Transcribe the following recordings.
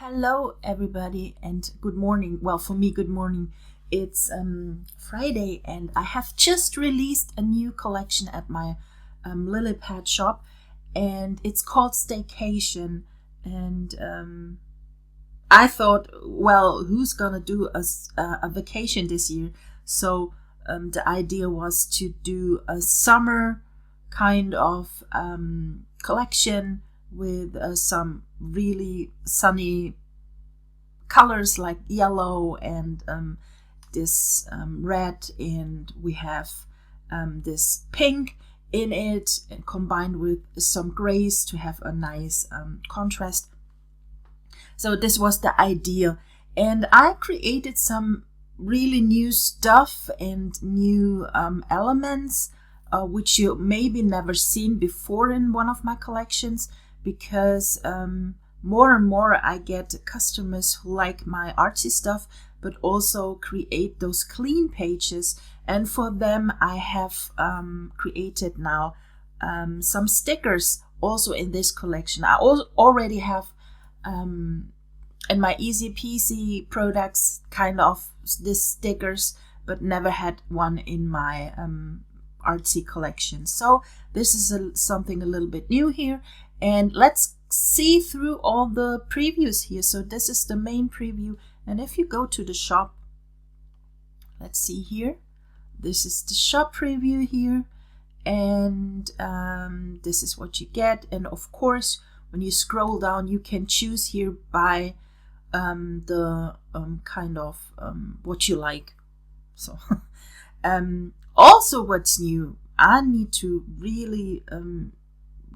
Hello everybody and good morning. Well, for me, good morning. It's Friday and I have just released a new collection at my lily pad shop, and it's called Staycation. And I thought, well, who's gonna do a vacation this year? So the idea was to do a summer kind of collection with some really sunny colors like yellow and this red, and we have this pink in it, and combined with some grays to have a nice contrast. So this was the idea, and I created some really new stuff and new elements which you maybe never seen before in one of my collections, because more and more I get customers who like my artsy stuff but also create those clean pages, and for them I have created now some stickers also in this collection. I already have in my easy peasy products kind of these stickers, but never had one in my artsy collection. So this is something a little bit new here, and let's see through all the previews here. So this is the main preview, and if you go to the shop, let's see here, this is the shop preview here, and this is what you get. And of course, when you scroll down, you can choose here by the kind of what you like. So also what's new, I need to really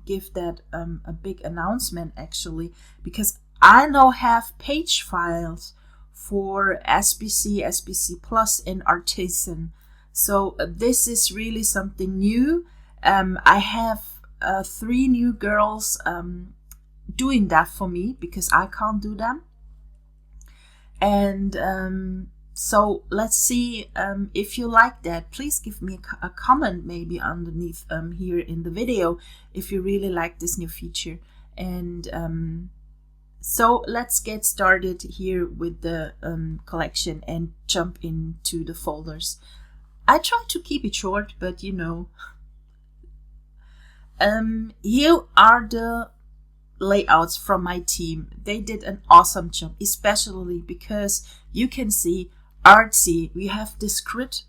give that a big announcement actually, because I now have page files for SBC Plus and Artisan. So this is really something new. I have 3 new girls doing that for me because I can't do them. And so let's see if you like that. Please give me a comment maybe underneath here in the video if you really like this new feature. And so let's get started here with the collection and jump into the folders. I try to keep it short, but you know. Here are the layouts from my team. They did an awesome job, especially because you can see Artsy. We have this grid.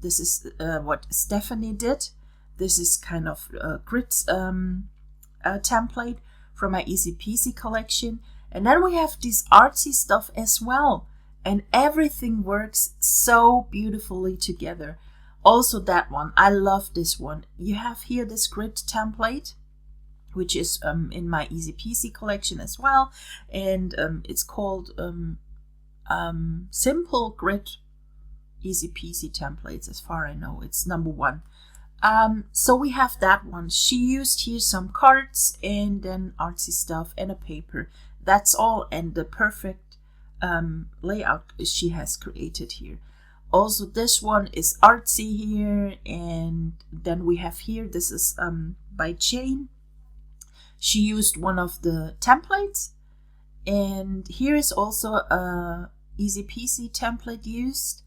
This is what Stephanie did. This is kind of a grid template from my Easy Peasy collection. And then we have this artsy stuff as well. And everything works so beautifully together. Also that one, I love this one. You have here this grid template, which is in my Easy Peasy collection as well. And it's called Simple Grid Easy Peasy Templates. As far as I know, it's number 1. So we have that one. She used here some cards and then artsy stuff and a paper. That's all, and the perfect layout she has created here. Also this one is artsy here, and then we have here, this is by Jane. She used one of the templates, and here is also a Easy Peasy template used.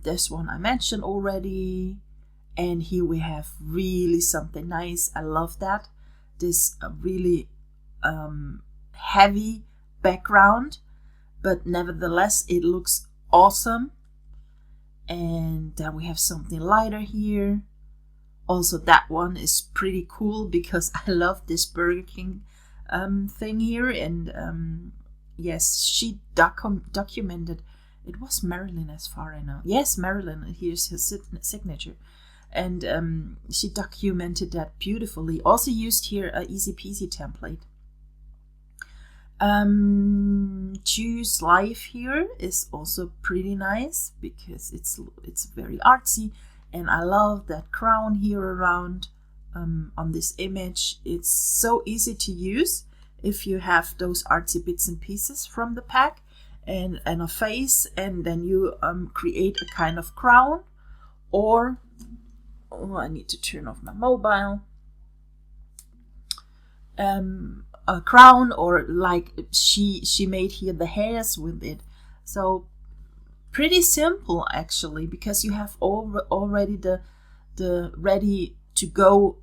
This one I mentioned already, and here we have really something nice. I love that. This really heavy background, but nevertheless it looks awesome. And then we have something lighter here. Also that one is pretty cool because I love this Burger King thing here. And yes, she documented, it was Marilyn as far as I know. Yes, Marilyn, here's her signature. And she documented that beautifully. Also used here a Easy Peasy template. Choose Life here is also pretty nice because it's very artsy, and I love that crown here around on this image. It's so easy to use if you have those artsy bits and pieces from the pack and a face, and then you create a kind of crown. Or I need to turn off my mobile. a crown, or like she made here the hairs with it. So pretty simple actually, because you have already the ready to go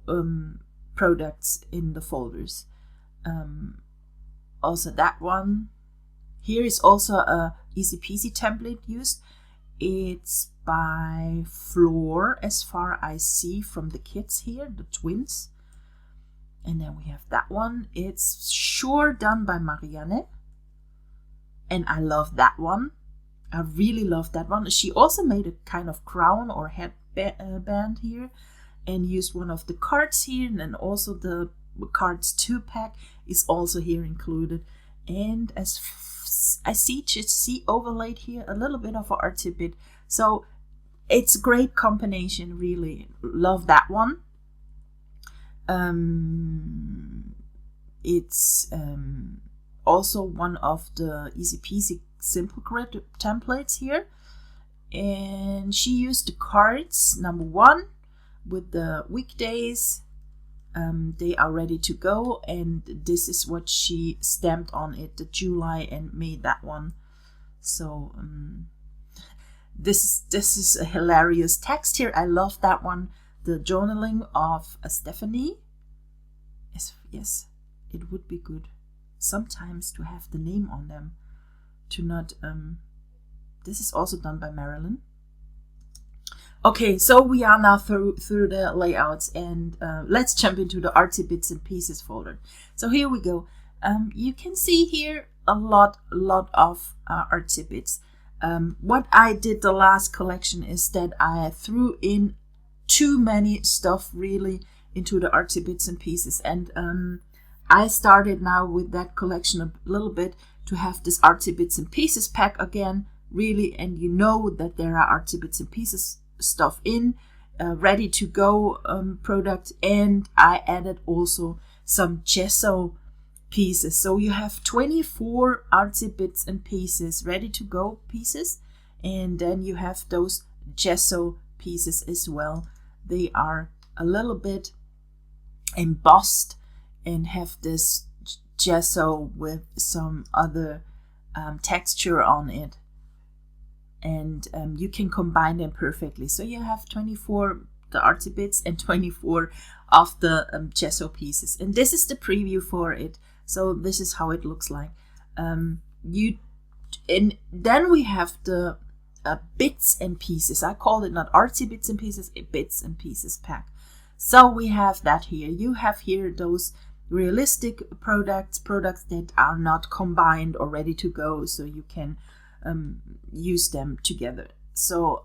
products in the folders. Also that one here is also a easy peasy template used. It's by Floor, as far I see from the kids here, the twins. And then we have that one. It's sure done by Marianne. And I love that one. I really love that one. She also made a kind of crown or headband here, and used one of the cards here, and then also the cards 2-pack is also here included. And as I see overlaid here a little bit of an artsy bit. So it's a great combination, really. Love that one. It's also one of the easy peasy simple grid templates here, and she used the cards number 1 with the weekdays. They are ready to go, and this is what she stamped on it, the July, and made that one. So this is a hilarious text here. I love that one. The journaling of Stephanie. Yes, it would be good sometimes to have the name on them, to not this is also done by Marilyn. Okay, so we are now through the layouts, and let's jump into the artsy bits and pieces folder. So here we go. You can see here a lot of artsy bits. What I did the last collection is that I threw in too many stuff really into the artsy bits and pieces, and I started now with that collection a little bit to have this artsy bits and pieces pack again, really, and you know that there are artsy bits and pieces stuff in ready to go product, and I added also some gesso pieces. So you have 24 artsy bits and pieces ready to go pieces, and then you have those gesso pieces as well. They are a little bit embossed and have this gesso with some other texture on it, and you can combine them perfectly. So you have 24 the artsy bits and 24 of the gesso pieces, and this is the preview for it. So this is how it looks like. And then we have the bits and pieces. I call it not artsy bits and pieces, a bits and pieces pack. So we have that here. You have here those realistic products that are not combined or ready to go, so you can use them together. So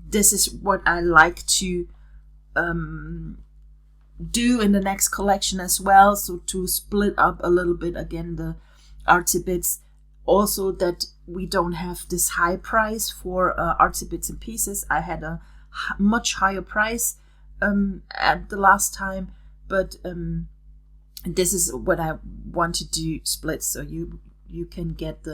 this is what I like to do in the next collection as well, so to split up a little bit again the artsy bits, also that we don't have this high price for artsy bits and pieces. I had a much higher price at the last time, but this is what I want to do, split, so you can get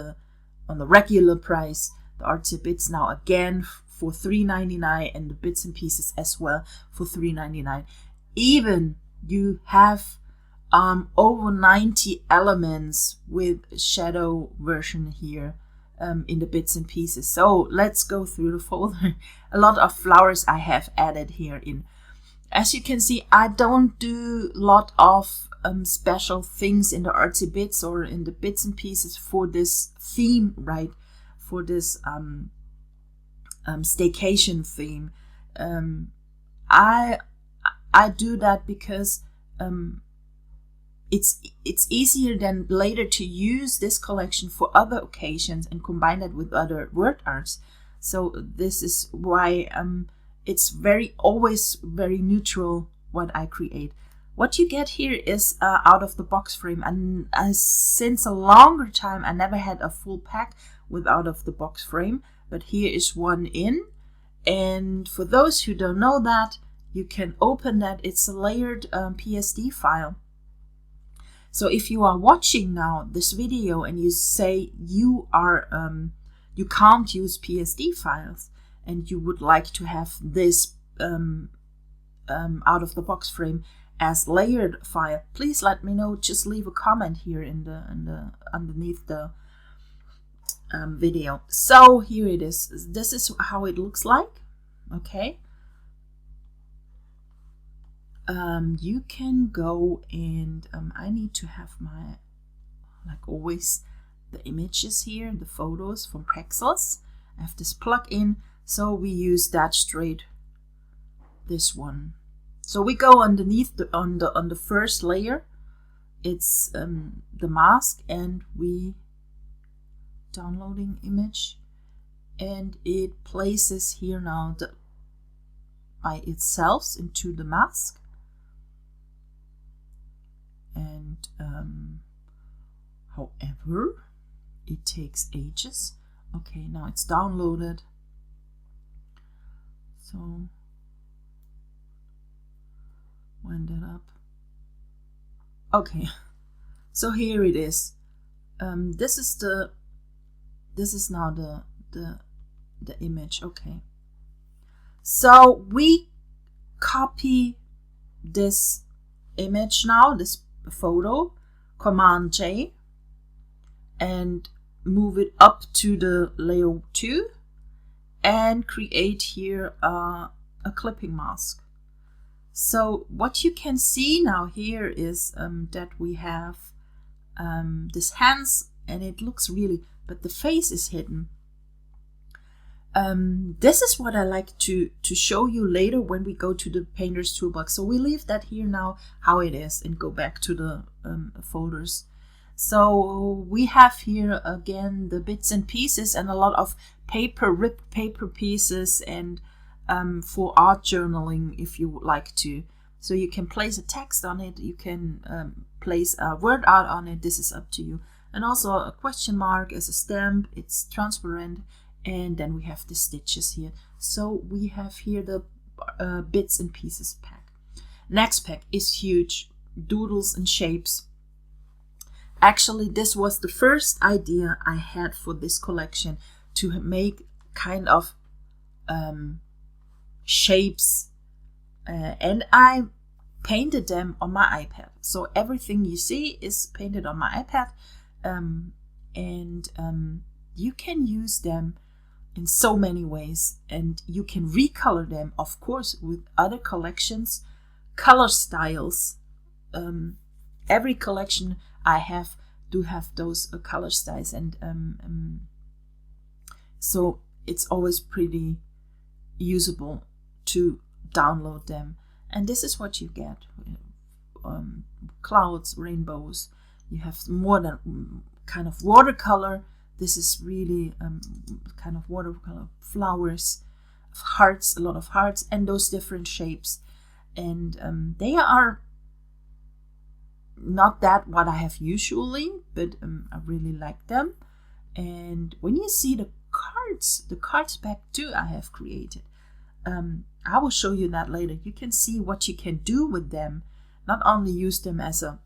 on the regular price the artsy bits now again for $3.99, and the bits and pieces as well for $3.99. Even you have over 90 elements with shadow version here in the bits and pieces. So let's go through the folder. A lot of flowers I have added here in. As you can see, I don't do a lot of special things in the artsy bits or in the bits and pieces for this theme, right? For this staycation theme. I do that because it's easier than later to use this collection for other occasions and combine it with other word arts. So this is why it's always very neutral what I create. What you get here is out of the box frame, and since a longer time I never had a full pack with out of the box frame, but here is one in. And for those who don't know that, you can open that. It's a layered PSD file. So if you are watching now this video and you say you can't use PSD files and you would like to have this out of the box frame as layered file, please let me know. Just leave a comment here in the underneath the video. So here it is. This is how it looks like. Okay. You can go and I need to have my, like always, the images here, the photos from Pexels. I have this plug-in, so we use that straight. This one. So we go underneath on the first layer. It's the mask, and we downloading image, and it places here now by itself into the mask. And however, it takes ages. Okay, now it's downloaded. So wind it up. Okay, so here it is. This is now the image. Okay, so we copy this image now, this photo, Command J, and move it up to the layer 2 and create here a clipping mask. So what you can see now here is that we have this hands, and it looks really, but the face is hidden. This is what I like to show you later when we go to the Painter's Toolbox. So we leave that here now how it is and go back to the folders. So we have here again the bits and pieces and a lot of paper, ripped paper pieces, and for art journaling if you would like to. So you can place a text on it, you can place a word art on it, this is up to you. And also a question mark as a stamp, it's transparent, and then we have the stitches here. So we have here the bits and pieces pack. Next pack is huge, Doodles and Shapes. Actually, this was the first idea I had for this collection, to make kind of shapes, and I painted them on my iPad. So everything you see is painted on my iPad, and you can use them in so many ways, and you can recolor them, of course, with other collections, color styles. Every collection I have do have those color styles, and so it's always pretty usable to download them. And this is what you get: clouds, rainbows. You have more than kind of watercolor. This is really kind of watercolor, flowers, hearts, a lot of hearts, and those different shapes. And they are not that what I have usually, but I really like them. And when you see the cards back too I have created, I will show you that later. You can see what you can do with them. Not only use them as a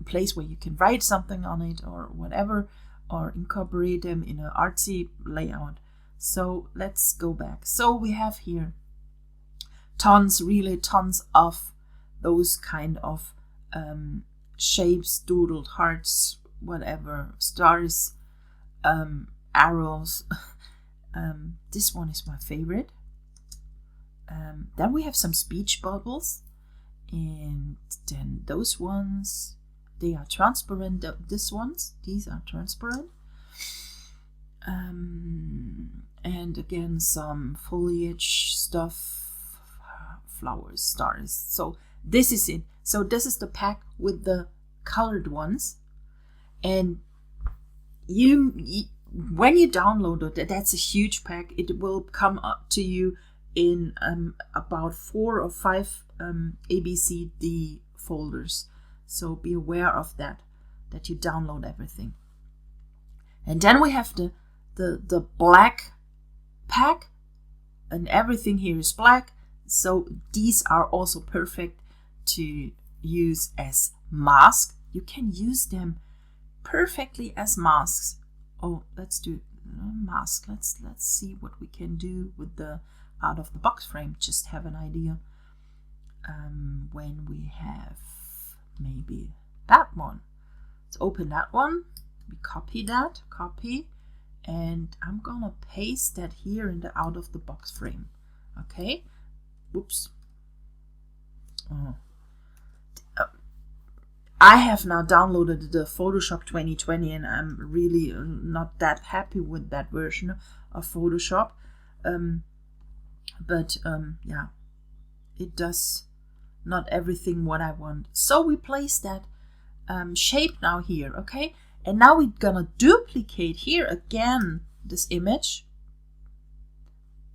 place where you can write something on it or whatever, or incorporate them in an artsy layout. So let's go back. So we have here tons of those kind of shapes, doodled hearts, whatever, stars, arrows. This one is my favorite. Then we have some speech bubbles, and then those ones, they are transparent. These are transparent. And again, some foliage stuff, flowers, stars. So this is it. So this is the pack with the colored ones. And when you download it, that's a huge pack. It will come up to you in about 4 or 5 ABCD folders. So be aware of that you download everything. And then we have the black pack, and everything here is black. So these are also perfect to use as masks. You can use them perfectly as masks. Oh, let's do mask. Let's see what we can do with the out of the box frame. Just have an idea. when we have maybe that one. Let's open that one. We copy that, and I'm gonna paste that here in the out of the box frame. Okay. Whoops. I have now downloaded the Photoshop 2020, and I'm really not that happy with that version of Photoshop. Yeah, it does not everything what I want. So we place that shape now here, okay? And now we're gonna duplicate here again this image,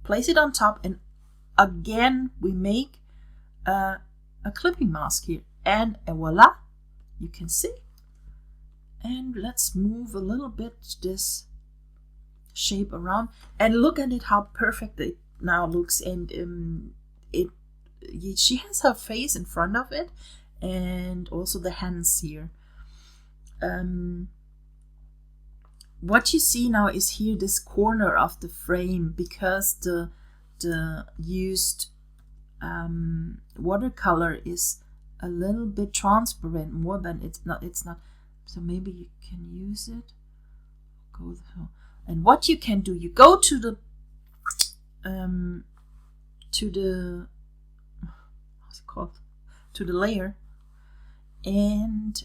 place it on top, and again we make a clipping mask here, and voila, you can see. And let's move a little bit this shape around, and look at it, how perfect it now looks. And she has her face in front of it, and also the hands here. What you see now is here this corner of the frame, because the used watercolor is a little bit transparent, more than it's not. So maybe you can use it. Go through. And what you can do, you go to the what's it called? To the layer, and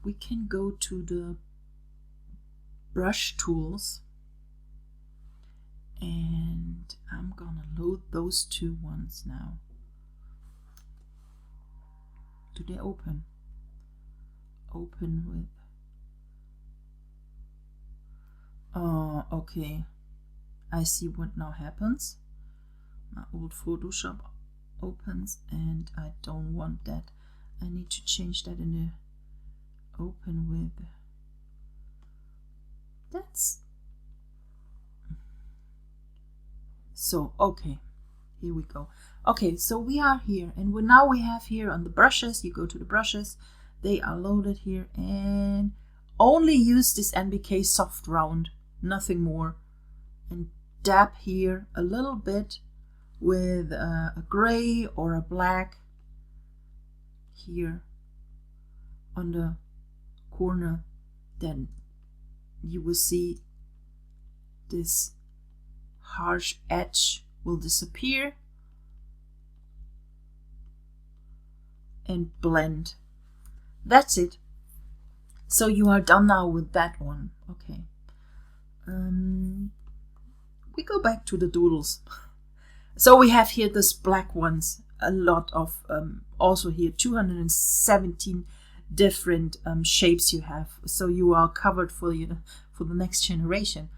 we can go to the brush tools, and I'm gonna load those two ones now. Do they open? Open with. Oh, okay. I see what now happens. My old Photoshop opens, and I don't want that. I need to change that in the open with. That's so okay. Here we go. Okay, so we are here, and now we have here on the brushes. You go to the brushes, they are loaded here, and only use this NBK soft round, nothing more, and dab here a little bit with a gray or a black here on the corner. Then you will see this harsh edge will disappear and blend. That's it. So you are done now with that one. Okay. We go back to the doodles. So we have here this black ones, a lot of also here 217 different shapes you have. So you are covered for the next generation.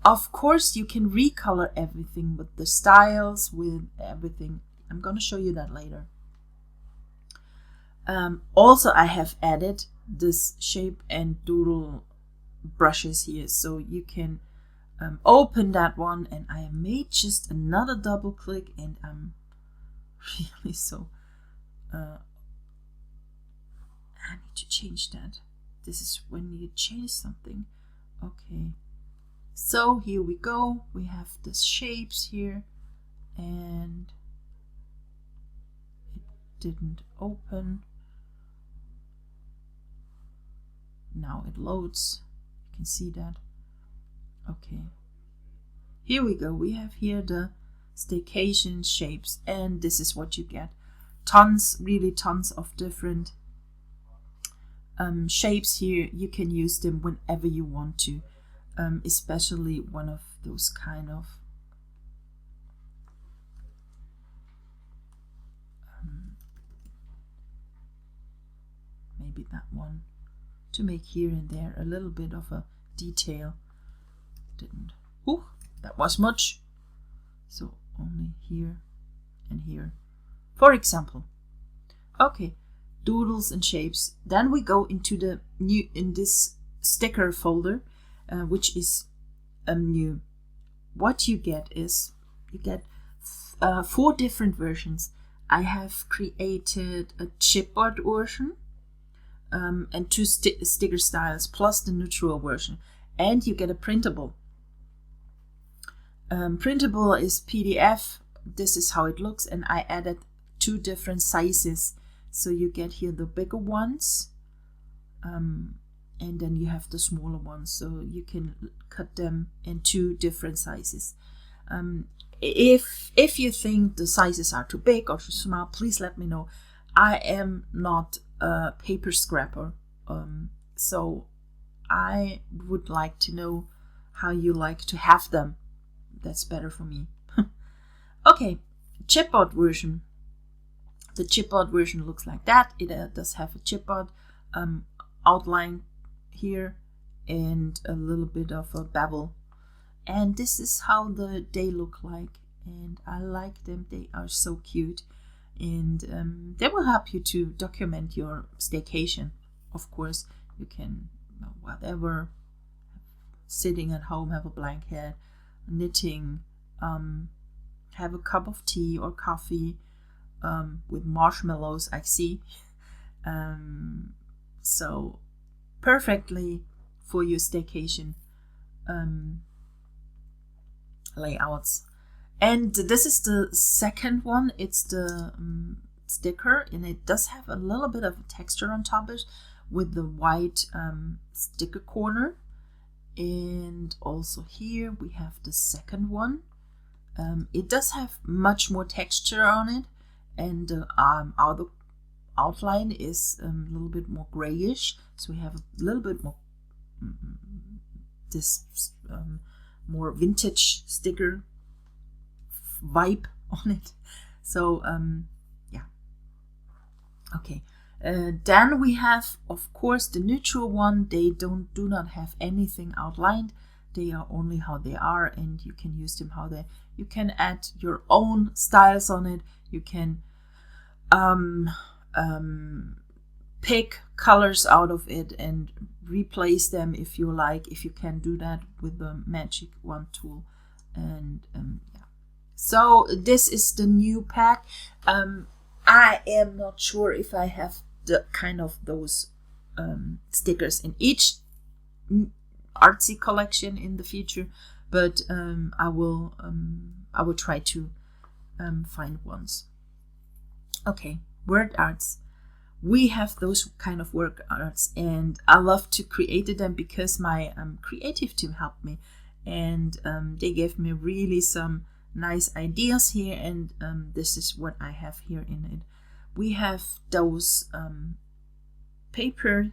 Of course, you can recolor everything with the styles, with everything. I'm going to show you that later. Also, I have added this shape and doodle brushes here, so you can open that one, and I made just another double click, and I'm really so I need to change that. This is when you change something. Okay, so here we go. We have the shapes here, and it didn't open. Now it loads. You can see that. Okay, here we go. We have here the Staycation shapes, and this is what you get. Tons, really tons of different shapes here. You can use them whenever you want to, especially one of those kind of maybe that one, to make here and there a little bit of a detail. Didn't. Ooh, that was much. So only here and here, for example. Okay, doodles and shapes. Then we go into the new, in this sticker folder, which is new. What you get is, you get 4 different versions. I have created a chipboard version, and 2 sticker styles, plus the neutral version, and you get a printable. Printable is PDF this is how it looks, and I added 2 different sizes. So you get here the bigger ones, and then you have the smaller ones, so you can cut them in 2 different sizes. If you think the sizes are too big or too small, please let me know. I am not a paper scrapper, so I would like to know how you like to have them. That's better for me. Okay, chipboard version. The chipboard version looks like that. It does have a chipboard outline here and a little bit of a bevel. And this is how they look like. And I like them. They are so cute. And they will help you to document your staycation. Of course, you can, whatever, sitting at home, have a blanket, knitting, have a cup of tea or coffee with marshmallows, I see. So perfectly for your staycation layouts. And this is the second one. It's the sticker, and it does have a little bit of texture on top of it with the white sticker corner. And also here we have the second one. It does have much more texture on it, and the outer outline is a little bit more grayish, so we have a little bit more this more vintage sticker vibe on it. So yeah, okay. Then we have, of course, the neutral one. They do not have anything outlined. They are only how they are, and you can use them how they. You can add your own styles on it. You can pick colors out of it and replace them if you like. If you can do that with the Magic Wand tool, and yeah. So this is the new pack. I am not sure if I have the kind of those stickers in each Artsy collection in the future, but I will try to find ones. Okay, word arts. We have those kind of word arts, and I love to create them because my creative team helped me, and they gave me really some nice ideas here, and this is what I have here in it. We have those paper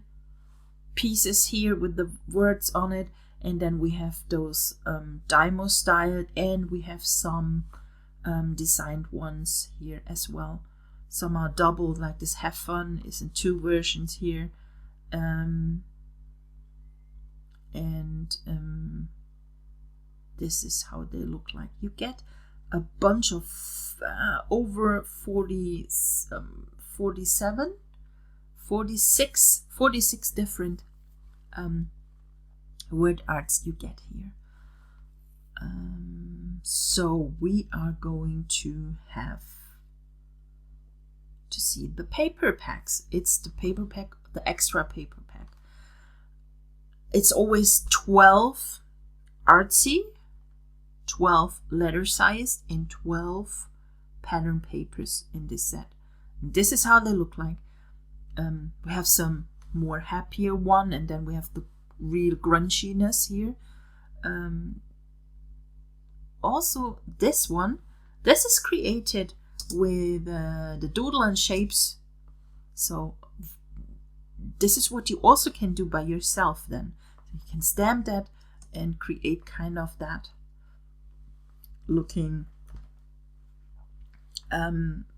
pieces here with the words on it, and then we have those Dymo styled, and we have some designed ones here as well. Some are doubled, like this Have Fun is in 2 versions here, and this is how they look like. You get a bunch of over 46 different word arts you get here. So we are going to have to see the paper packs. It's the paper pack, the extra paper pack. It's always 12 Artsy, 12 letter size, and 12 pattern papers in this set. And this is how they look like. We have some more happier one, and then we have the real grunchiness here. Also, this one, this is created with the Doodle and Shapes. So this is what you also can do by yourself then. You can stamp that and create kind of that looking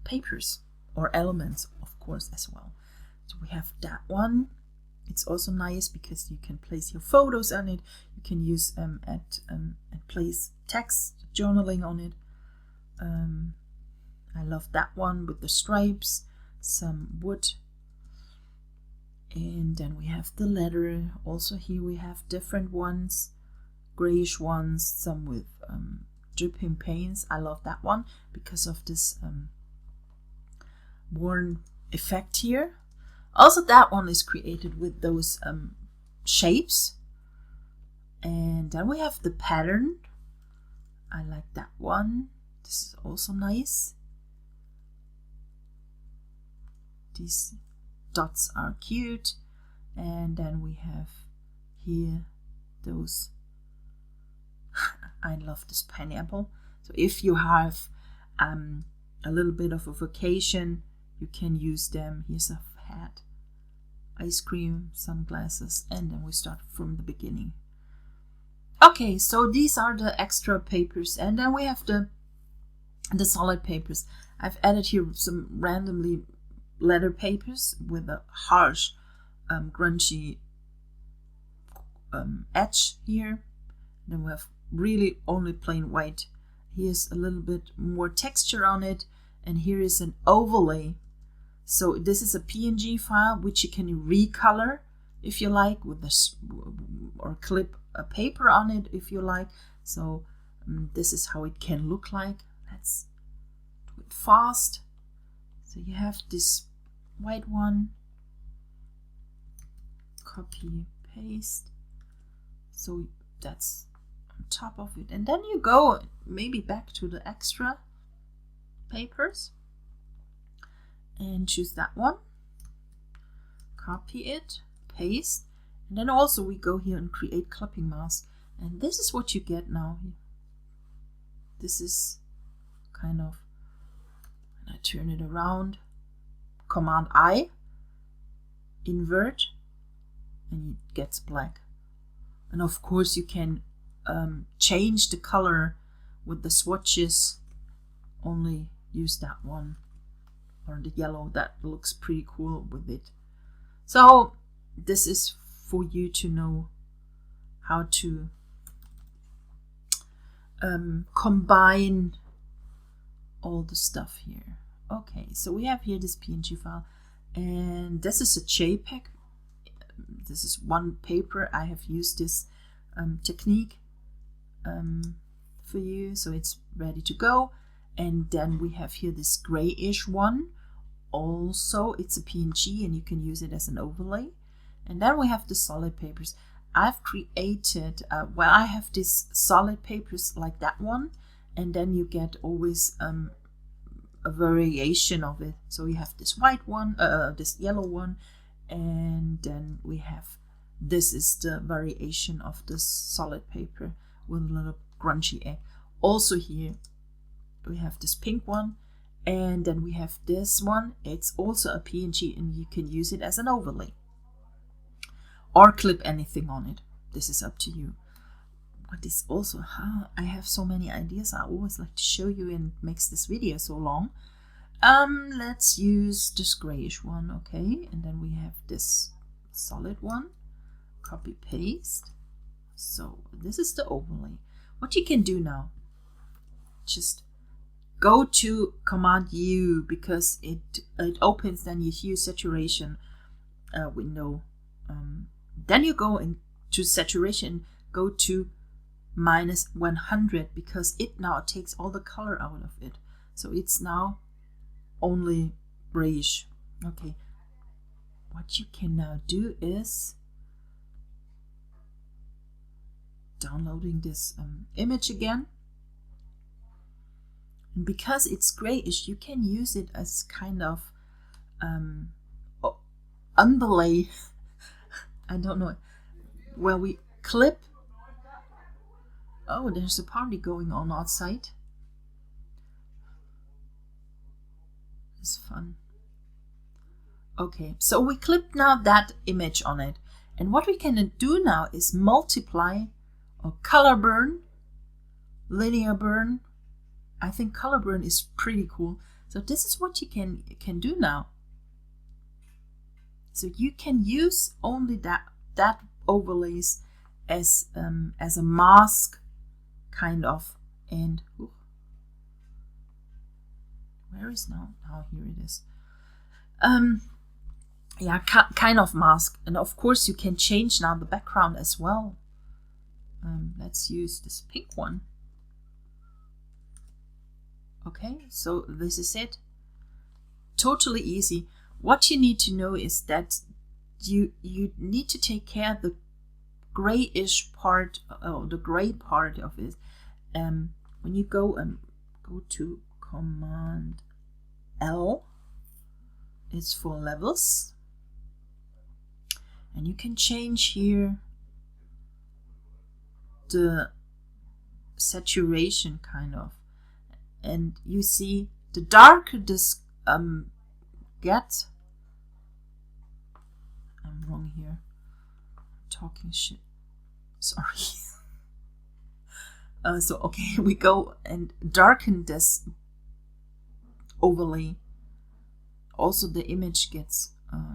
papers or elements, of course, as well. So we have that one. It's also nice because you can place your photos on it. You can use and place text journaling on it. I love that one with the stripes, some wood, and then we have the letter. Also here we have different ones, grayish ones, some with dripping paints. I love that one because of this worn effect here. Also, that one is created with those shapes. And then we have the pattern. I like that one. This is also nice. These dots are cute. And then we have here those. I love this pineapple. So if you have a little bit of a vacation, you can use them. Here's a hat, ice cream, sunglasses, and then we start from the beginning. Okay, so these are the extra papers, and then we have the solid papers. I've added here some randomly letter papers with a harsh, grungy edge here. Then we have really only plain white. Here's a little bit more texture on it, and here is an overlay. So this is a PNG file which you can recolor if you like with this, or clip a paper on it if you like. So this is how it can look like. Let's do it fast. So you have this white one, copy paste, so that's on top of it, and then you go maybe back to the extra papers and choose that one, copy it, paste, and then also we go here and create clipping mask, and this is what you get now. This is kind of, and I turn it around, Command I, invert, and it gets black. And of course you can change the color with the swatches. Only use that one, or the yellow. That looks pretty cool with it. So this is for you to know how to combine all the stuff here. Okay, so we have here this PNG file, and this is a JPEG. This is one paper. I have used this technique for you, so it's ready to go. And then we have here this grayish one. Also, it's a PNG, and you can use it as an overlay. And then we have the solid papers. I've created, well, I have these solid papers like that one, and then you get always a variation of it. So you have this white one, this yellow one, and then we have, this is the variation of this solid paper with a little grungy egg. Also here we have this pink one, and then we have this one. It's also a PNG, and you can use it as an overlay or clip anything on it. This is up to you. What is also, I have so many ideas. I always like to show you, and it makes this video so long. Let's use this grayish one, okay? And then we have this solid one. Copy paste. So this is the overlay. What you can do now, just go to Command U, because it opens then your hue saturation window. Then you go into saturation, go to -100, because it now takes all the color out of it. So it's now only grayish. Okay. What you can now do is downloading this image again. And because it's grayish, you can use it as kind of underlay. I don't know. Well, we clip. Oh, there's a party going on outside. It's fun. Okay, so we clip now that image on it. And what we can do now is multiply or color burn, linear burn. I think color burn is pretty cool. So this is what you can do now. So you can use only that overlays as a mask kind of. And where is now? Oh, here it is. Yeah, kind of mask. And of course you can change now the background as well. Let's use this pink one. Okay, so this is it. Totally easy. What you need to know is that you need to take care of the grayish part, the gray part of it. When you go and go to Command L. It's for levels. And you can change here the saturation kind of. And you see the darker this get. I'm wrong here. I'm talking shit. Sorry. So okay, we go and darken this overlay. Also the image gets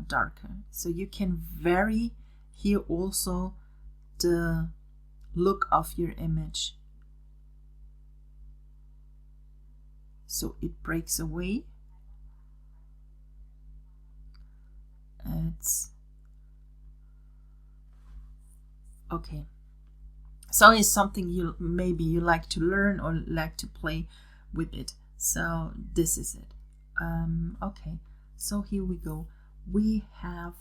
darker. So you can vary here also the look of your image. So it breaks away. It's okay. So it's something you like to learn or like to play with it. So this is it. Okay. So here we go. We have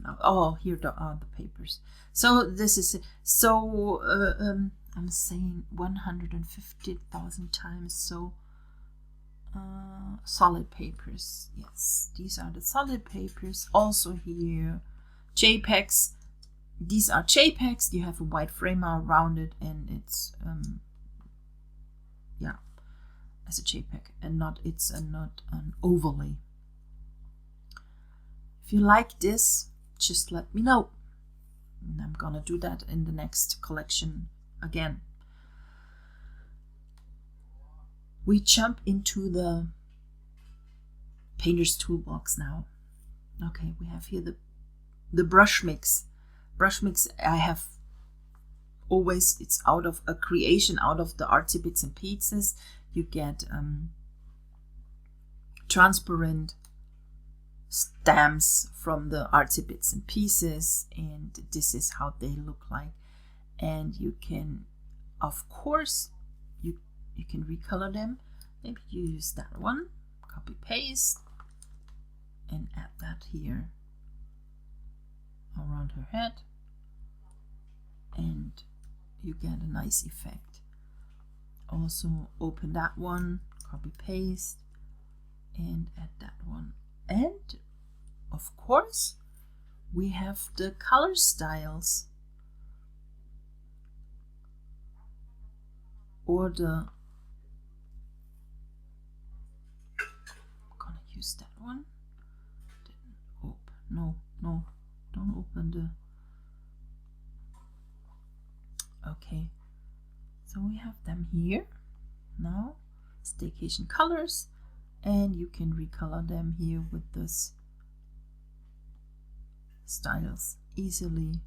now. Oh, here are the papers. So this is it. So I'm saying 150,000 times. So solid papers. Yes, these are the solid papers. Also here, JPEGs. These are JPEGs. You have a white frame around it, and it's yeah, as a JPEG, and not an overlay. If you like this, just let me know. And I'm gonna do that in the next collection again. We jump into the Painter's Toolbox now. Okay, we have here the brush mix. Brush mix I have always, it's out of a creation out of the Artsy Bits and Pieces. You get transparent stamps from the Artsy Bits and Pieces, and this is how they look like. And you can, of course, you can recolor them. Maybe you use that one, copy paste, and add that here around her head, and you get a nice effect. Also open that one, copy paste, and add that one. And of course we have the color styles, or the, I'm gonna use that one. Didn't open. No, don't open the. Okay, so we have them here now, Staycation colors, and you can recolor them here with this styles easily.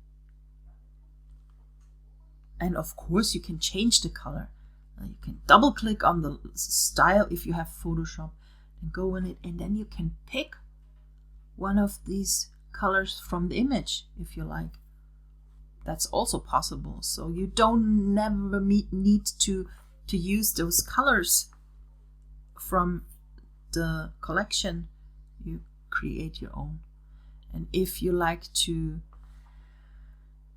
And of course you can change the color. You can double click on the style if you have Photoshop and go in it, and then you can pick one of these colors from the image if you like. That's also possible. So you don't never need to use those colors from the collection. You create your own. And if you like to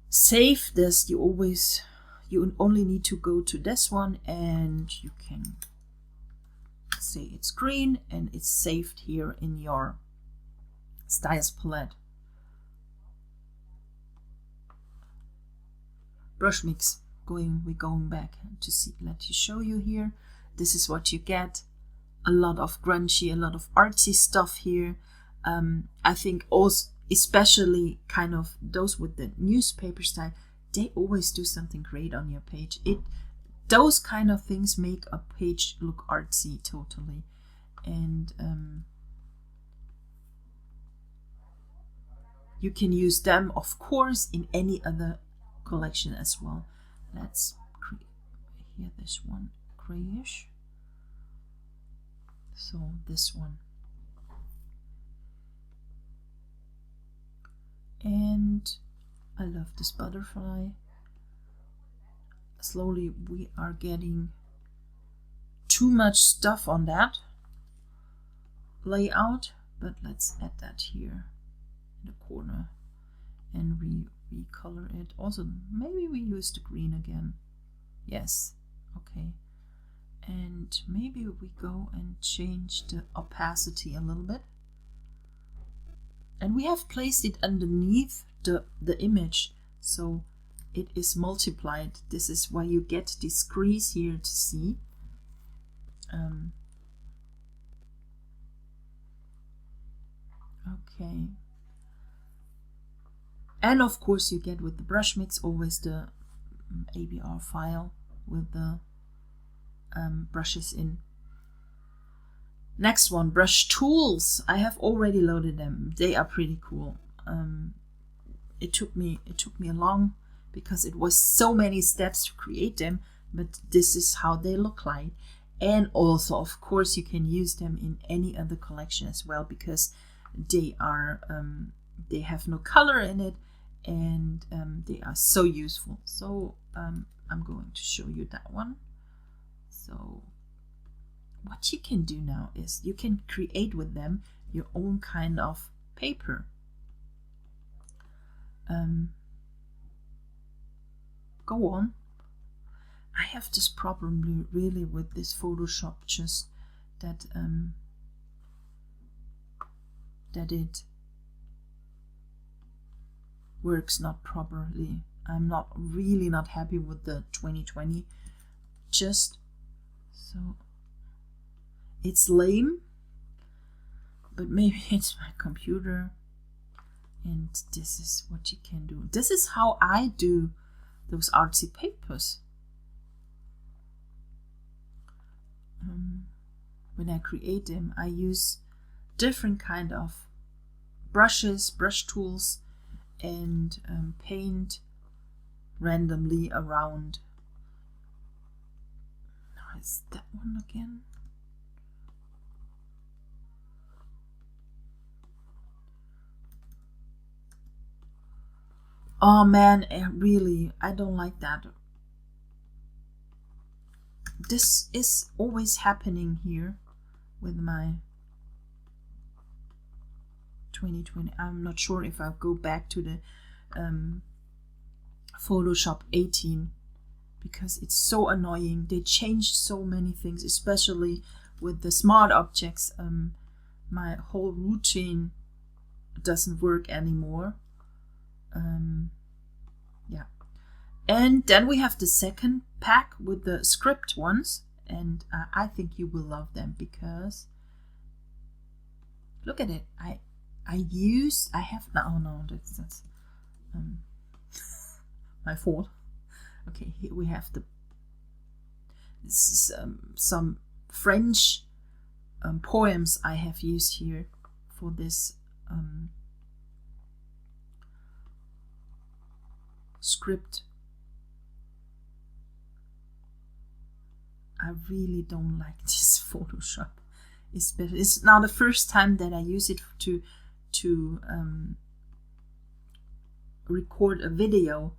save this, you only need to go to this one, and you can say it's green, and it's saved here in your styles palette. Brush mix, we're going back to show you here. This is what you get. A lot of grungy, a lot of artsy stuff here. I think also, especially kind of those with the newspaper style, they always do something great on your page. Those kind of things make a page look artsy totally. And you can use them, of course, in any other collection as well. Let's create here this one, grayish. So this one. And I love this butterfly. Slowly we are getting too much stuff on that layout, but let's add that here in the corner and recolor it. Also, maybe we use the green again. Yes, okay. And maybe we go and change the opacity a little bit. And we have placed it underneath the image, so it is multiplied. This is why you get this crease here to see. Okay. And of course you get with the brush mix always the ABR file with the brushes in. Next one, brush tools. I have already loaded them. They are pretty cool. It took me long because it was so many steps to create them, but this is how they look like. And also, of course, you can use them in any other collection as well because they are they have no color in it, and they are so useful. So I'm going to show you that one. So what you can do now is you can create with them your own kind of paper. Go on. I have this problem really with this Photoshop, just that that it works not properly. I'm not happy with the 2020. Just so it's lame, but maybe it's my computer. And this is what you can do. This is how I do those artsy papers. When I create them, I use different kind of brushes, brush tools, and paint randomly around. Now is that one again? Oh man, I don't like that. This is always happening here with my 2020. I'm not sure if I'll go back to the Photoshop 18 because it's so annoying. They changed so many things, especially with the smart objects. My whole routine doesn't work anymore. Yeah. And then we have the second pack with the script ones, and I think you will love them because look at it. That's my fault. Okay, here we have this is some French poems I have used here for this script. I really don't like this Photoshop. It's now the first time that I use it to record a video,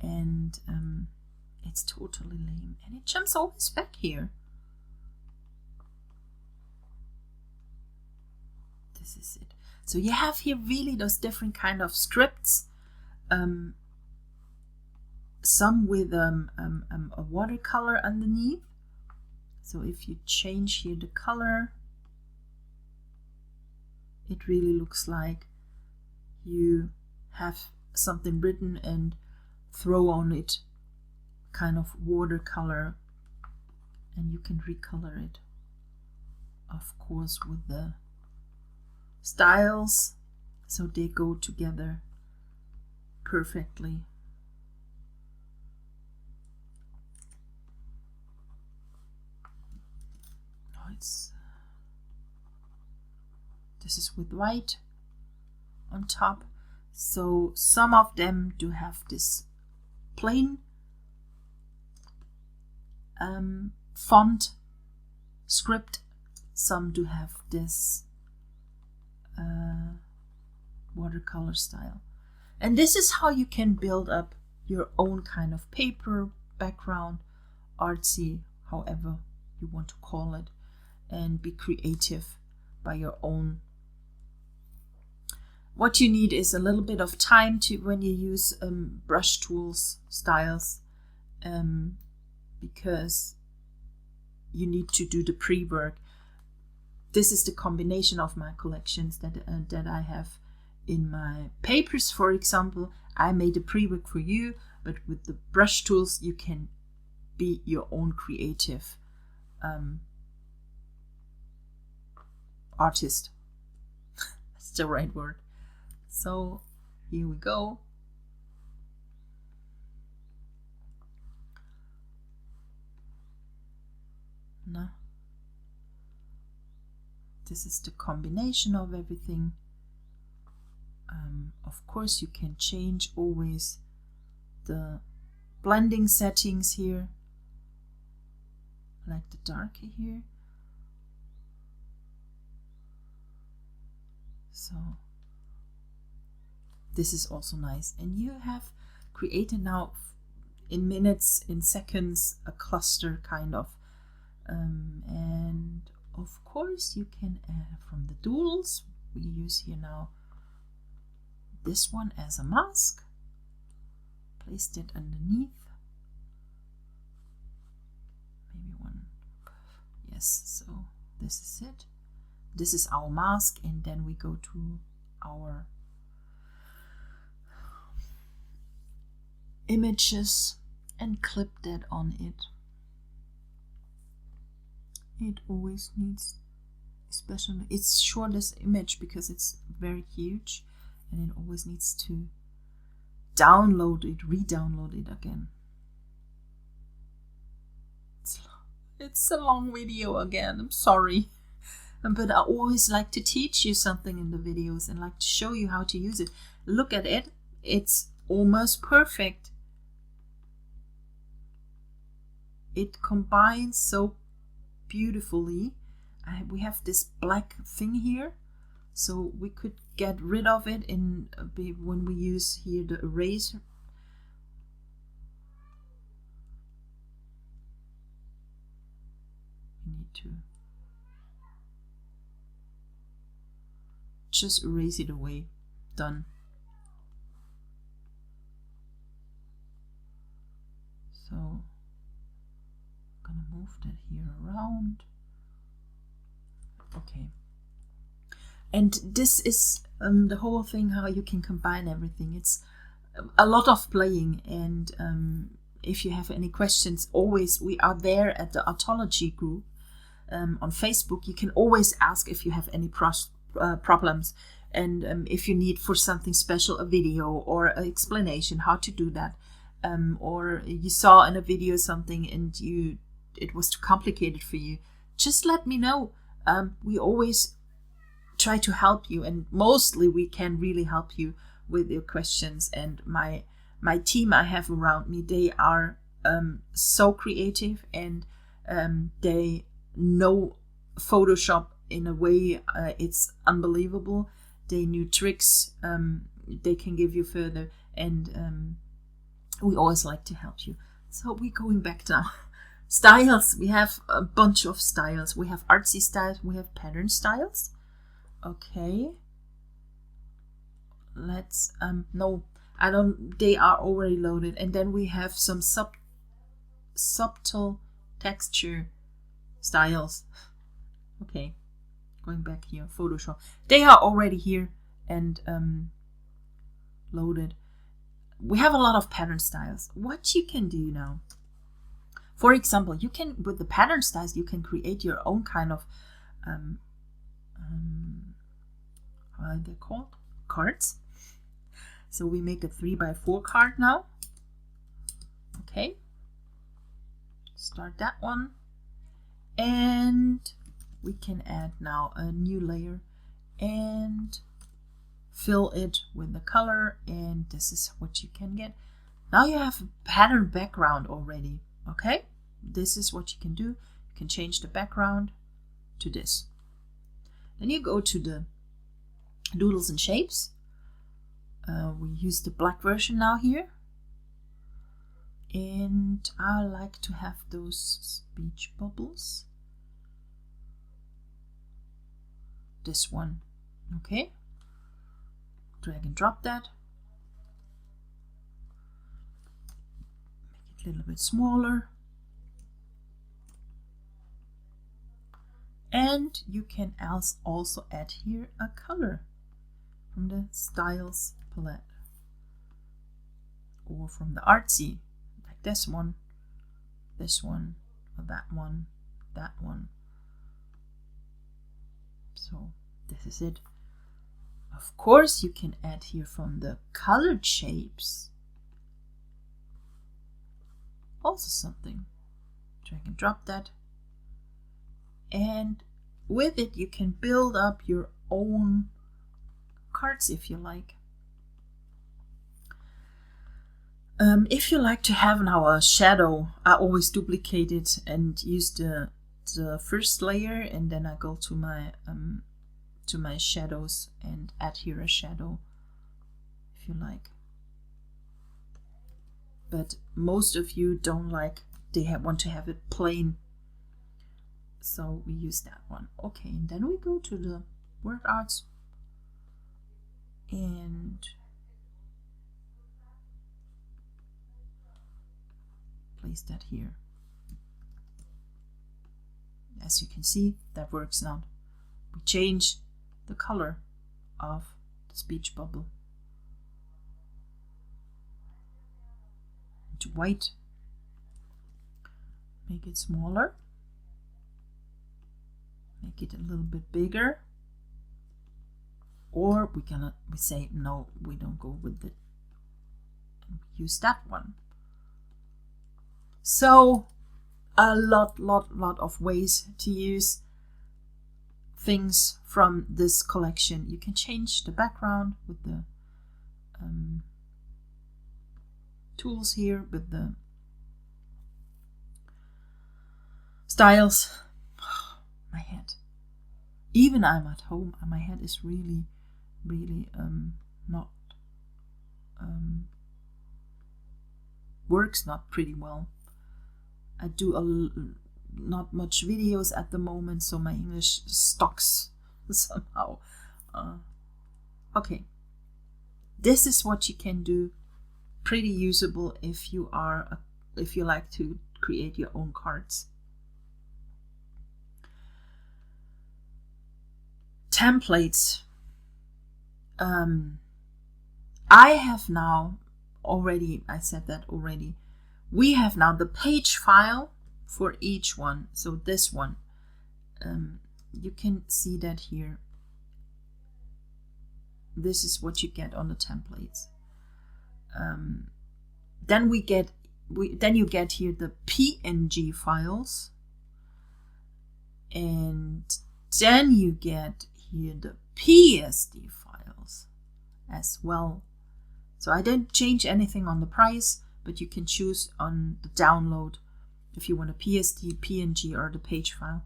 and it's totally lame, and it jumps always back here. This is it. So you have here really those different kind of scripts. Some with a watercolor underneath. So if you change here the color, it really looks like you have something written and throw on it kind of watercolor, and you can recolor it, of course, with the styles, so they go together perfectly. This is with white on top. So some of them do have this plain font script. Some do have this watercolor style. And this is how you can build up your own kind of paper, background, artsy, however you want to call it, and be creative by your own. What you need is a little bit of time to when you use brush tools, styles, because you need to do the pre-work. This is the combination of my collections that I have in my papers, for example. I made a pre-work for you, but with the brush tools you can be your own creative artist. That's the right word. So here we go. No. This is the combination of everything. Of course, you can change always the blending settings here. I like the darker here. So this is also nice. And you have created now in minutes, in seconds, a cluster kind of. And of course you can add from the doodles. We use here now this one as a mask. Placed it underneath. Maybe one. Yes, so this is it. This is our mask, and then we go to our images and clip that on it. It always needs, especially, it's shortest image because it's very huge, and it always needs to download it, re-download it again. It's a long video again, I'm sorry. But I always like to teach you something in the videos and like to show you how to use it. Look at it, it's almost perfect. It combines so beautifully. We have this black thing here, so we could get rid of it in when we use here the eraser. We need to just erase it away. Done. So I'm gonna move that here around. Okay. And this is the whole thing, how you can combine everything. It's a lot of playing, and if you have any questions, always, we are there at the Artology group on Facebook. You can always ask if you have any problems, and if you need for something special a video or an explanation how to do that, or you saw in a video something and it was too complicated for you, just let me know. We always try to help you, and mostly we can really help you with your questions. And my team I have around me, they are so creative, and they know Photoshop in a way it's unbelievable. They knew tricks they can give you further, and we always like to help you. So we're going back now. Styles, we have a bunch of styles. We have artsy styles, we have pattern styles. Okay, let's no, I don't, they are already loaded. And then we have some subtle texture styles. Okay, going back here, Photoshop, they are already here and loaded. We have a lot of pattern styles. What you can do now, for example, you can, with the pattern styles, you can create your own kind of how are they called? Cards. So we make a 3x4 card now. Okay, start that one, and we can add now a new layer and fill it with the color, and this is what you can get. Now you have a pattern background already. Okay, this is what you can do. You can change the background to this. Then you go to the Doodles and Shapes. We use the black version now here, and I like to have those speech bubbles. This one. Okay, drag and drop that, make it a little bit smaller, And you can also add here a color from the Styles palette or from the Artsy, like this one, or that one, that one. So this is it. Of course, you can add here from the colored shapes also something. Drag and drop that. And with it, you can build up your own cards if you like. If you like to have now a shadow, I always duplicate it and use the first layer, and then I go to my shadows and add here a shadow if you like. But most of you don't like, want to have it plain, so we use that one. Okay, and then we go to the word arts and place that here. As you can see, that works now. We change the color of the speech bubble to white. Make it smaller. Make it a little bit bigger. Or we say no, we don't go with it. Use that one. So a lot of ways to use things from this collection. You can change the background with the tools here, with the styles. My head. Even I'm at home and my head is really not works not pretty well. I do not much videos at the moment, so my English stocks somehow. Okay, this is what you can do. Pretty usable if you like to create your own cards. Templates. I have now already, I said that already, we have now the page file for each one. So this one, you can see that here. This is what you get on the templates. Then you get here the PNG files, and then you get here the PSD files as well. So I didn't change anything on the price, but you can choose on the download if you want a PSD, PNG, or the page file.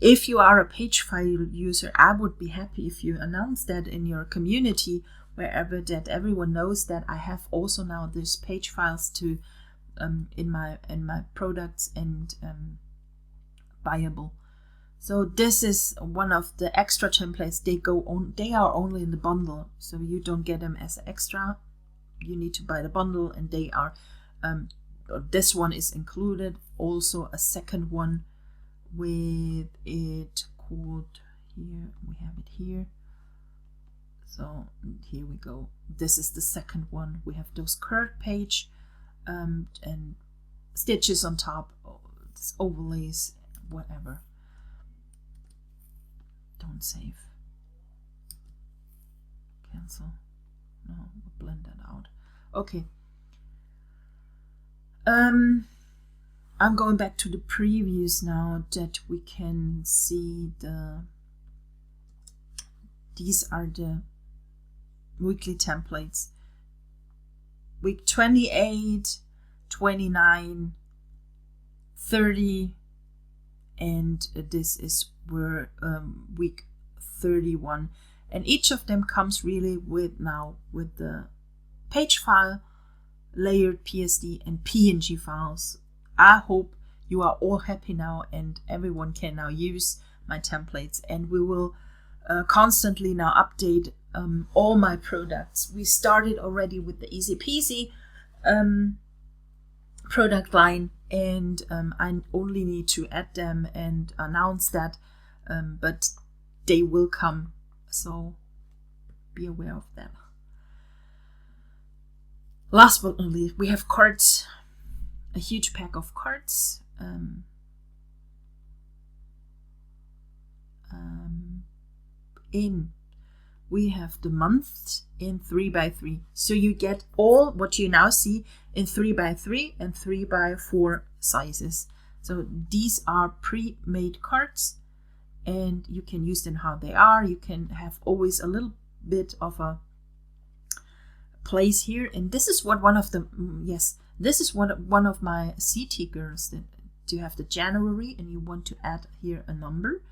If you are a page file user, I would be happy if you announce that in your community, wherever that everyone knows that I have also now these page files to in my products and buyable. So this is one of the extra templates. They are only in the bundle, so you don't get them as extra. You need to buy the bundle, and they are this one is included. Also a second one with it called, here we have it here. So here we go. This is the second one. We have those curved page and stitches on top, overlays, whatever. Don't save. Cancel. No, we'll blend that out. Okay. I'm going back to the previews now that we can see these are the weekly templates. Week 28, 29, 30, and this is week 31. And each of them comes really with the page file, layered PSD and PNG files. I hope you are all happy now and everyone can now use my templates, and we will constantly now update all my products. We started already with the easy peasy product line, and I only need to add them and announce that, but they will come, so be aware of that. Last but not least, we have cards, a huge pack of cards. We have the months in 3x3, so you get all what you now see in 3x3 and 3x4 sizes. So these are pre-made cards, and you can use them how they are. You can have always a little bit of a place here, and this is what one of my CT girls that do have the January, and you want to add here a number.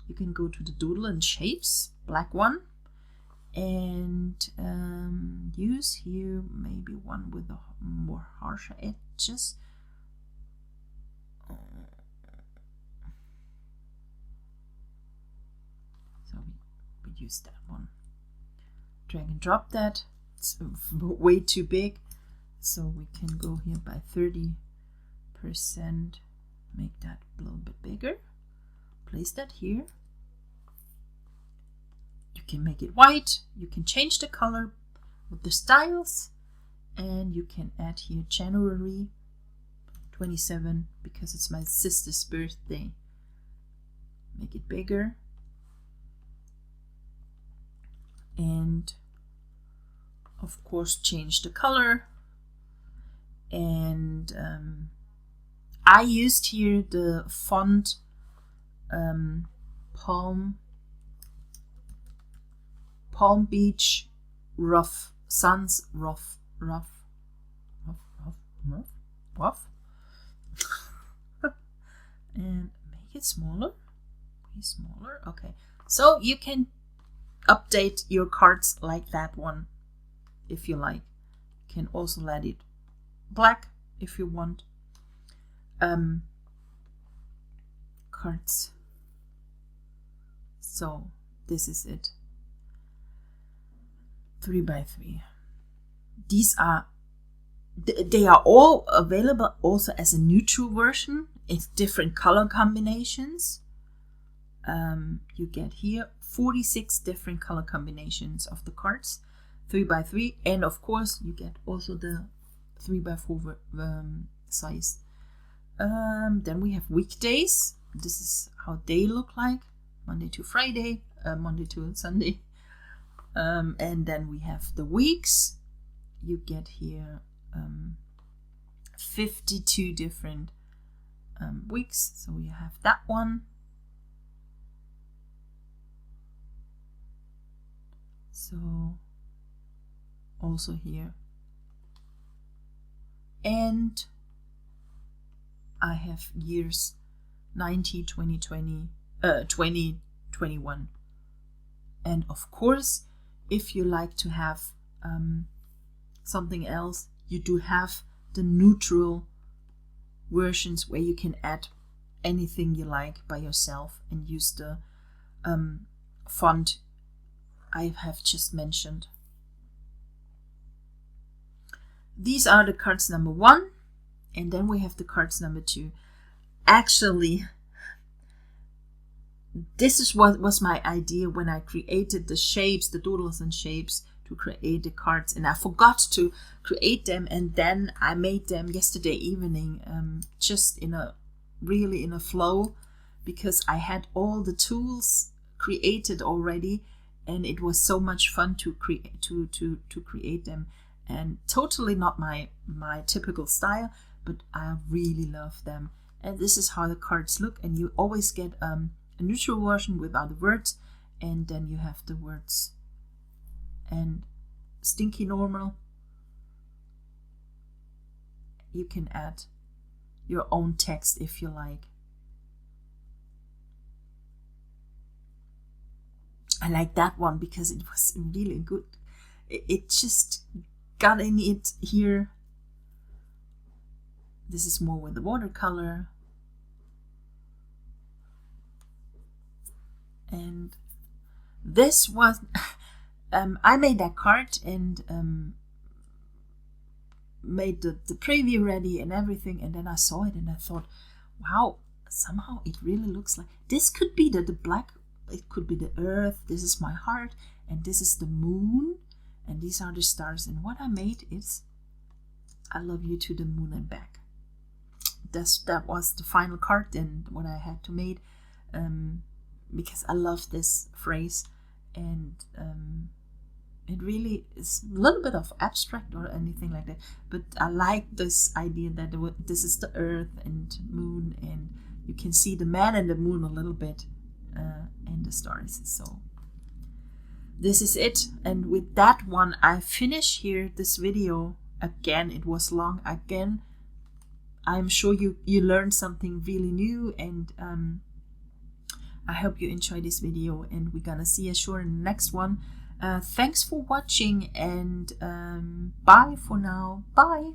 You can go to the Doodle and Shapes, black one, and use here maybe one with the more harsher edges. So we use that one. Drag and drop that. It's way too big, so we can go here by 30%, make that a little bit bigger. Place that here. You can make it white, you can change the color with the styles, and you can add here January 27 because it's my sister's birthday. Make it bigger, and of course change the color. And I used here the font Palm Beach Rough Sans Rough and make it smaller, way smaller. Okay, so you can update your cards like that one if you like. You can also let it black if you want. Cards. So this is it. 3x3. These are, they are all available also as a neutral version. It's different color combinations. You get here 46 different color combinations of the cards, 3x3, and of course you get also the 3x4 size. Then we have weekdays. This is how they look like, Monday to Friday, Monday to Sunday. And then we have the weeks. You get here 52 different weeks. So we have that one. So also here. And I have years 90, 2020, 2021. And of course, if you like to have something else, you do have the neutral versions where you can add anything you like by yourself and use the font I have just mentioned. These are the cards number 1, and then we have the cards number 2. Actually, this is what was my idea when I created the shapes, the Doodles and Shapes, to create the cards, and I forgot to create them, and then I made them yesterday evening, just in a flow, because I had all the tools created already, and it was so much fun to create them, and totally not my typical style, but I really love them. And this is how the cards look, and you always get a neutral version without the words, and then you have the words. And stinky normal, you can add your own text if you like. I like that one because it was really good. It just got in it here. This is more with the watercolor. And this was, I made that card, and made the preview ready and everything, and then I saw it and I thought, wow, somehow it really looks like this could be the black, it could be the earth, this is my heart, and this is the moon, and these are the stars. And what I made is I love you to the moon and back. That was the final card and what I had to make, because I love this phrase, and it really is a little bit of abstract or anything like that, but I like this idea that this is the earth and moon, and you can see the man and the moon a little bit, and the stars. So this is it, and with that one I finish here this video. Again, it was long. Again, I'm sure you learned something really new, and I hope you enjoy this video, and we're gonna see you sure in the next one. Thanks for watching, and bye for now. Bye.